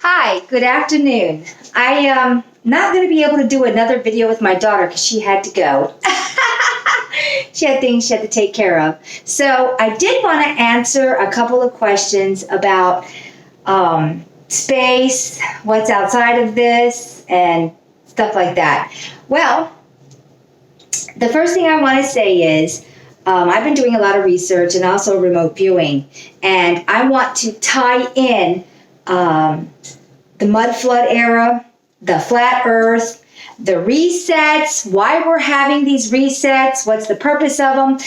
Hi, good afternoon. I am not going to be able to do another video with my daughter because she had to go. She had things she had to take care of. So I did want to answer a couple of questions about space, what's outside of this, and stuff like that. Well, the first thing I want to say is I've been doing a lot of research and also remote viewing, and I want to tie in the mud flood era, the flat earth, the resets, why we're having these resets, what's the purpose of them,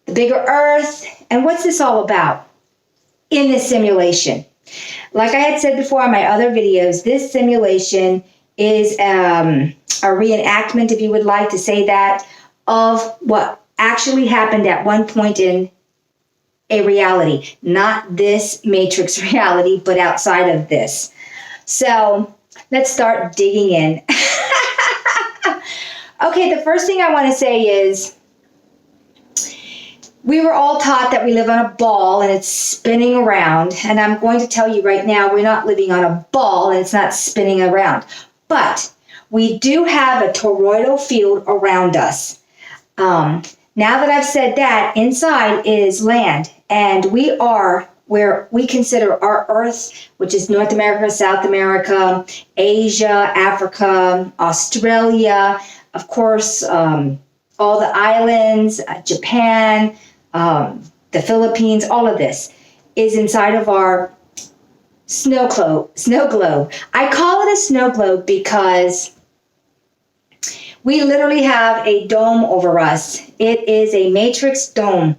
the bigger earth, and what's this all about in this simulation. Like I had said before in my other videos, this simulation is a reenactment, if you would like to say that, of what actually happened at one point in a reality. Not this matrix reality, but outside of this. So let's start digging in. Okay, the first thing I want to say is we were all taught that we live on a ball and it's spinning around. And I'm going to tell you right now, we're not living on a ball and it's not spinning around. But we do have a toroidal field around us. Now that I've said that, inside is land. And we are where we consider our Earth, which is North America, South America, Asia, Africa, Australia, of course, all the islands, Japan, the Philippines, all of this is inside of our snow globe. I call it a snow globe because we literally have a dome over us. It is a matrix dome.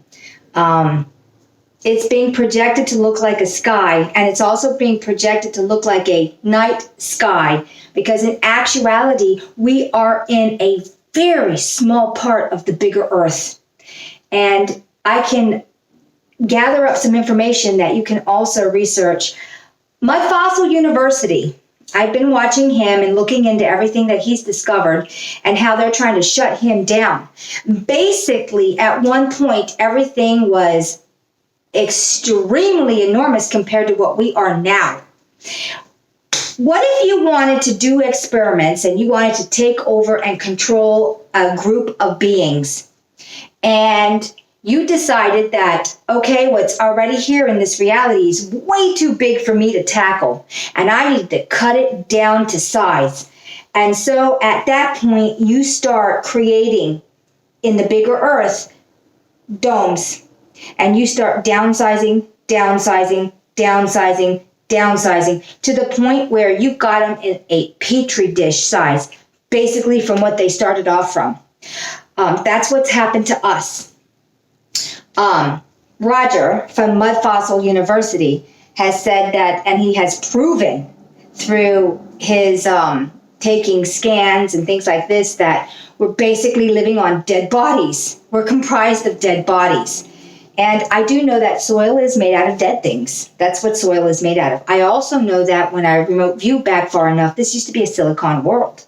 It's being projected to look like a sky, and it's also being projected to look like a night sky, because in actuality, we are in a very small part of the bigger Earth. And I can gather up some information that you can also research. Mud Fossil University, I've been watching him and looking into everything that he's discovered and how they're trying to shut him down. Basically, at one point, everything was extremely enormous compared to what we are now. What if you wanted to do experiments and you wanted to take over and control a group of beings, and you decided that, okay, what's already here in this reality is way too big for me to tackle, and I need to cut it down to size. And so at that point, you start creating in the bigger Earth domes, and you start downsizing, downsizing, downsizing, downsizing to the point where you've got them in a petri dish size, basically from what they started off from. That's what's happened to us. Roger from Mud Fossil University has said that, and he has proven through his taking scans and things like this, that we're basically living on dead bodies. We're comprised of dead bodies. And I do know that soil is made out of dead things. That's what soil is made out of. I also know that when I remote view back far enough, this used to be a silicon world.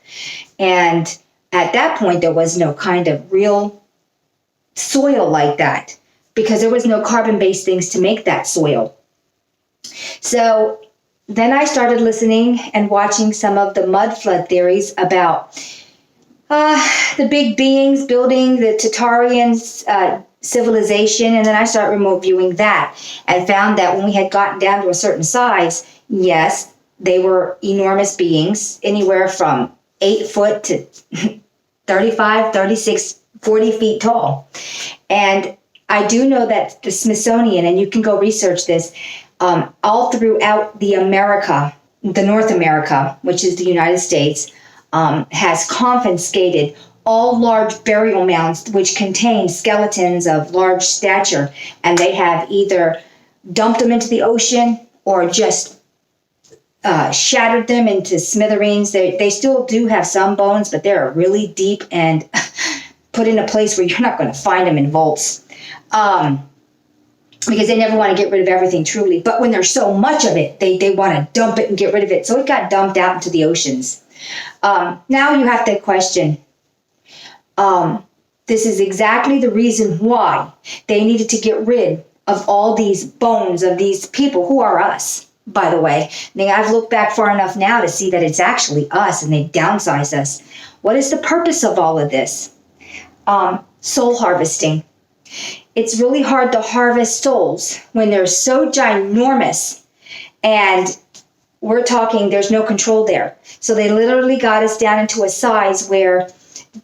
And at that point, there was no kind of real soil like that, because there was no carbon-based things to make that soil. So then I started listening and watching some of the mud flood theories about the big beings building the Tartarian civilization, and then I started remote viewing that and found that when we had gotten down to a certain size, yes, they were enormous beings, anywhere from 8 foot to 35, 36, 40 feet tall. And I do know that the Smithsonian, and you can go research this, all throughout the North America, which is the United States, has confiscated all large burial mounds which contain skeletons of large stature, and they have either dumped them into the ocean or just shattered them into smithereens. They still do have some bones, but they're really deep and put in a place where you're not going to find them in vaults, because they never want to get rid of everything truly. But when there's so much of it, they want to dump it and get rid of it. So it got dumped out into the oceans. Now you have to question, this is exactly the reason why they needed to get rid of all these bones of these people who are us. by the way. I mean, I've looked back far enough now to see that it's actually us and they downsize us. What is the purpose of all of this? Soul harvesting. It's really hard to harvest souls when they're so ginormous, and we're talking there's no control there. So they literally got us down into a size where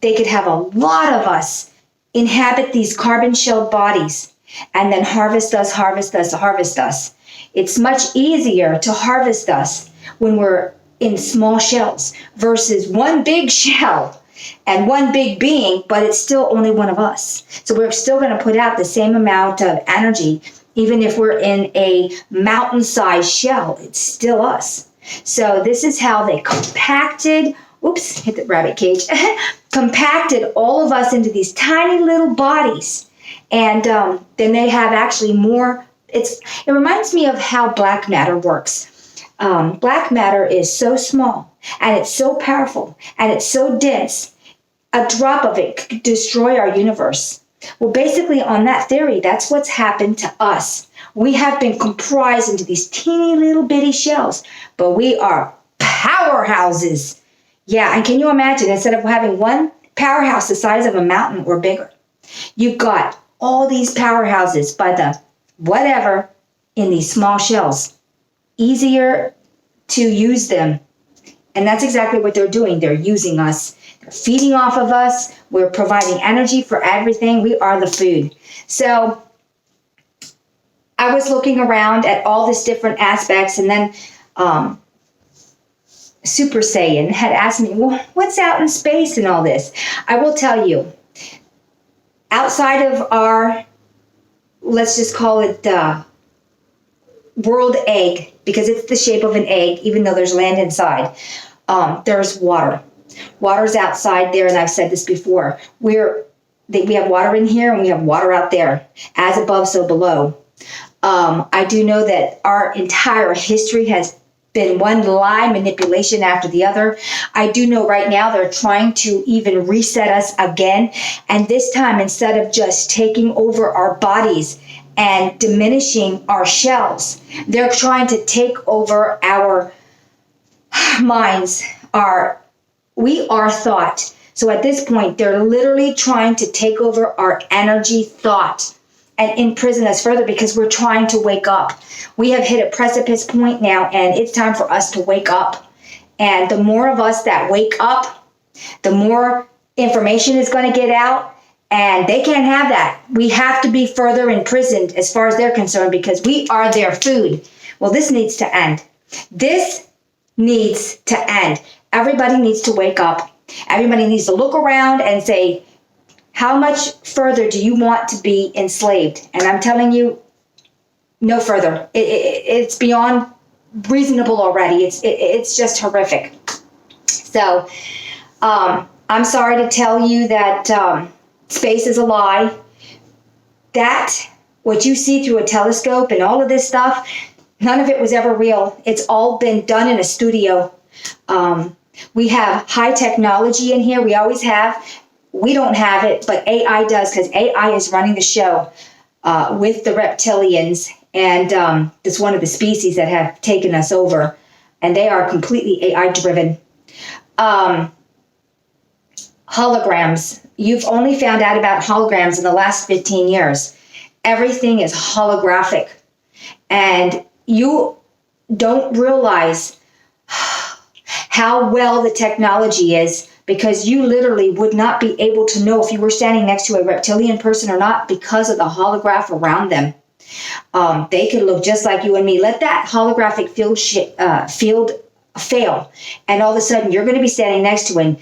they could have a lot of us inhabit these carbon shelled bodies and then harvest us, harvest us, harvest us. It's much easier to harvest us when we're in small shells versus one big shell and one big being, but it's still only one of us. So we're still going to put out the same amount of energy, even if we're in a mountain-sized shell, it's still us. So this is how they compacted, oops, hit the rabbit cage, compacted all of us into these tiny little bodies. And then they have actually more, it reminds me of how black matter works. Black matter is so small, and it's so powerful, and it's so dense, a drop of it could destroy our universe. Well, basically on that theory, that's what's happened to us. We have been comprised into these teeny little bitty shells, but we are powerhouses. Yeah, and can you imagine, instead of having one powerhouse the size of a mountain or bigger, you've got all these powerhouses by the whatever in these small shells. Easier to use them. And that's exactly what they're doing. They're using us. They're feeding off of us. We're providing energy for everything. We are the food. So I was looking around at all these different aspects, and then Super Saiyan had asked me, well, what's out in space and all this? I will tell you, outside of our, let's just call it world egg, because it's the shape of an egg, even though there's land inside, there's water. Water's outside there, and I've said this before. We have water in here, and we have water out there. As above, so below. I do know that our entire history has been one lie manipulation after the other. I do know right now they're trying to even reset us again. And this time, instead of just taking over our bodies and diminishing our shells, they're trying to take over our minds. We are thought. So at this point, they're literally trying to take over our energy thought and imprison us further because we're trying to wake up. We have hit a precipice point now, and it's time for us to wake up. And the more of us that wake up, the more information is going to get out, and they can't have that. We have to be further imprisoned as far as they're concerned because we are their food. Well, this needs to end. This needs to end. Everybody needs to wake up. Everybody needs to look around and say, how much further do you want to be enslaved? And I'm telling you, no further. It's beyond reasonable already. It's just horrific. So I'm sorry to tell you that space is a lie. That, what you see through a telescope and all of this stuff, none of it was ever real. It's all been done in a studio. We have high technology in here. We always have. We don't have it, but AI does, because AI is running the show with the reptilians. And it's one of the species that have taken us over. And they are completely AI-driven. Holograms. You've only found out about holograms in the last 15 years. Everything is holographic. And you don't realize how well the technology is, because you literally would not be able to know if you were standing next to a reptilian person or not because of the holograph around them. They could look just like you and me. Let that holographic field fail, and all of a sudden you're going to be standing next to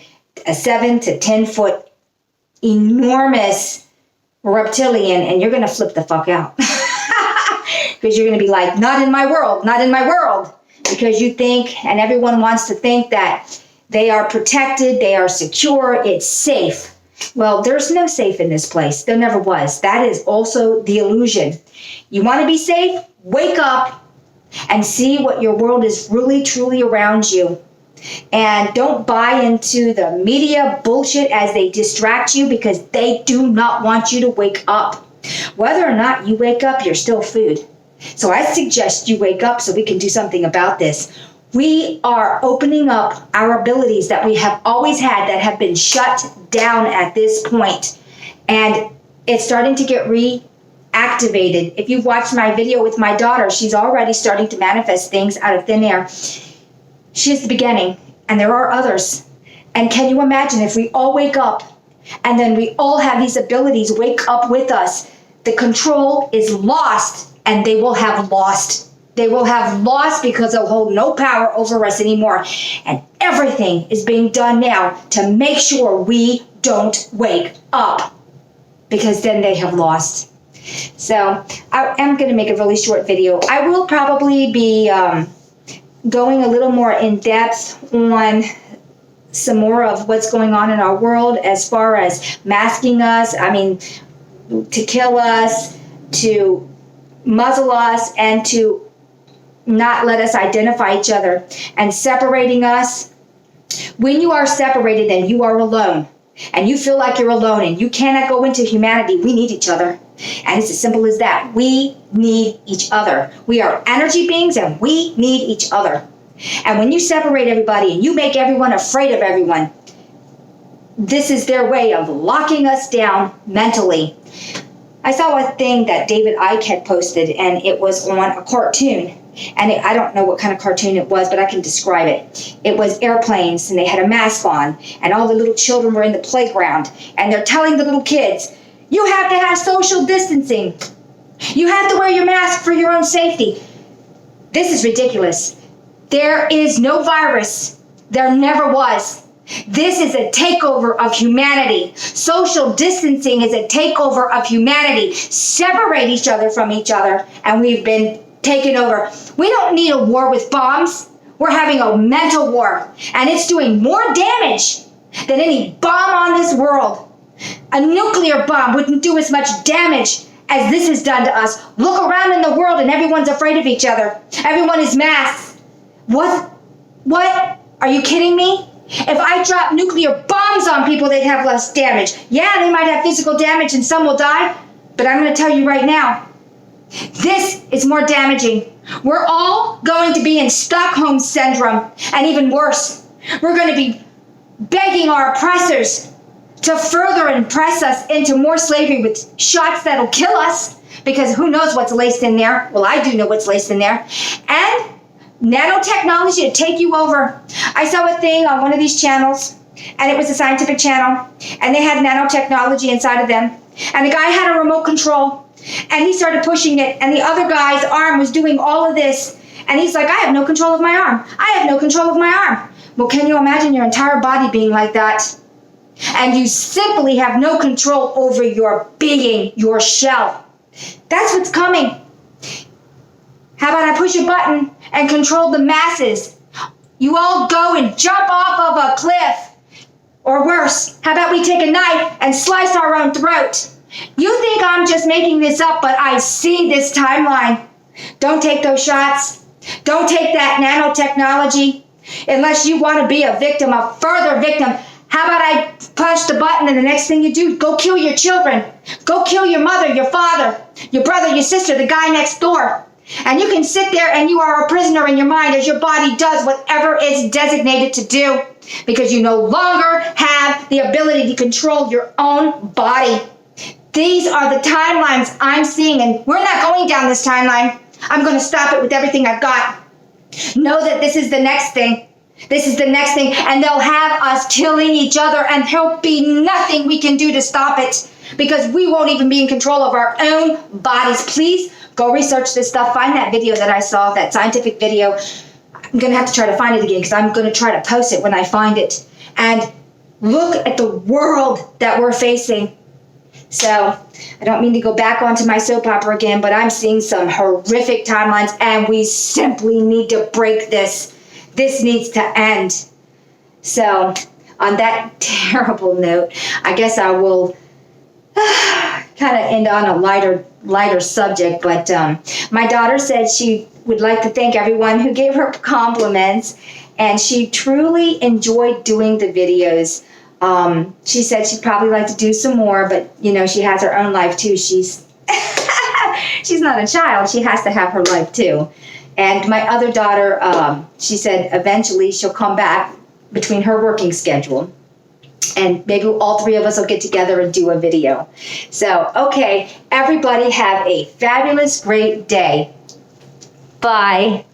a 7 to 10 foot enormous reptilian, and you're going to flip the fuck out because you're going to be like, not in my world, not in my world, because you think, and everyone wants to think that they are protected, they are secure, it's safe. Well, there's no safe in this place. There never was. That is also the illusion. You want to be safe? Wake up and see what your world is really, truly around you. And don't buy into the media bullshit as they distract you, because they do not want you to wake up. Whether or not you wake up, you're still food. So I suggest you wake up so we can do something about this. We are opening up our abilities that we have always had that have been shut down at this point. And it's starting to get reactivated. If you've watched my video with my daughter, she's already starting to manifest things out of thin air. She's the beginning, and there are others. And can you imagine if we all wake up and then we all have these abilities wake up with us? The control is lost, and they will have lost. They will have lost because they'll hold no power over us anymore. And everything is being done now to make sure we don't wake up, because then they have lost. So I am going to make a really short video. I will probably be going a little more in depth on some more of what's going on in our world as far as masking us, to kill us, to muzzle us, and to not let us identify each other, and separating us. When you are separated and you are alone, and you feel like you're alone and you cannot go into humanity, we need each other. And it's as simple as that. We need each other. We are energy beings, and we need each other. And when you separate everybody and you make everyone afraid of everyone, this is their way of locking us down mentally. I saw a thing that David Icke had posted, and it was on a cartoon. And I don't know what kind of cartoon it was, but I can describe it. It was airplanes, and they had a mask on, and all the little children were in the playground, and they're telling the little kids, you have to have social distancing. You have to wear your mask for your own safety. This is ridiculous. There is no virus. There never was. This is a takeover of humanity. Social distancing is a takeover of humanity. Separate each other from each other, and we've been taken over. We don't need a war with bombs. We're having a mental war, and it's doing more damage than any bomb on this world. A nuclear bomb wouldn't do as much damage as this has done to us. Look around in the world, and everyone's afraid of each other. Everyone is masked. What? Are you kidding me? If I drop nuclear bombs on people, they'd have less damage. Yeah, they might have physical damage and some will die, but I'm going to tell you right now, this is more damaging. We're all going to be in Stockholm Syndrome, and even worse, we're going to be begging our oppressors to further impress us into more slavery with shots that'll kill us, because who knows what's laced in there? Well, I do know what's laced in there. And nanotechnology to take you over. I saw a thing on one of these channels, and it was a scientific channel, and they had nanotechnology inside of them, and the guy had a remote control, and he started pushing it, and the other guy's arm was doing all of this, and he's like, I have no control of my arm. I have no control of my arm. Well, can you imagine your entire body being like that? And you simply have no control over your being, your shell. That's what's coming. How about I push a button and control the masses? You all go and jump off of a cliff. Or worse, how about we take a knife and slice our own throat? You think I'm just making this up, but I see this timeline. Don't take those shots. Don't take that nanotechnology unless you want to be a victim, a further victim. How about I push the button and the next thing you do, go kill your children. Go kill your mother, your father, your brother, your sister, the guy next door. And you can sit there and you are a prisoner in your mind as your body does whatever it's designated to do, because you no longer have the ability to control your own body. These are the timelines I'm seeing, and we're not going down this timeline. I'm going to stop it with everything I've got. Know that this is the next thing. This is the next thing, and they'll have us killing each other, and there'll be nothing we can do to stop it, because we won't even be in control of our own bodies. Please go research this stuff. Find that video that I saw, that scientific video. I'm going to have to try to find it again, because I'm going to try to post it when I find it. And look at the world that we're facing. So I don't mean to go back onto my soap opera again, but I'm seeing some horrific timelines, and we simply need to break this. This needs to end. So on that terrible note, I guess I will kind of end on a lighter subject. But my daughter said she would like to thank everyone who gave her compliments, and she truly enjoyed doing the videos. She said she'd probably like to do some more, but you know, she has her own life too. She's she's not a child. She has to have her life too. And my other daughter, she said eventually she'll come back between her working schedule. And maybe all three of us will get together and do a video. So, okay, everybody have a fabulous, great day. Bye.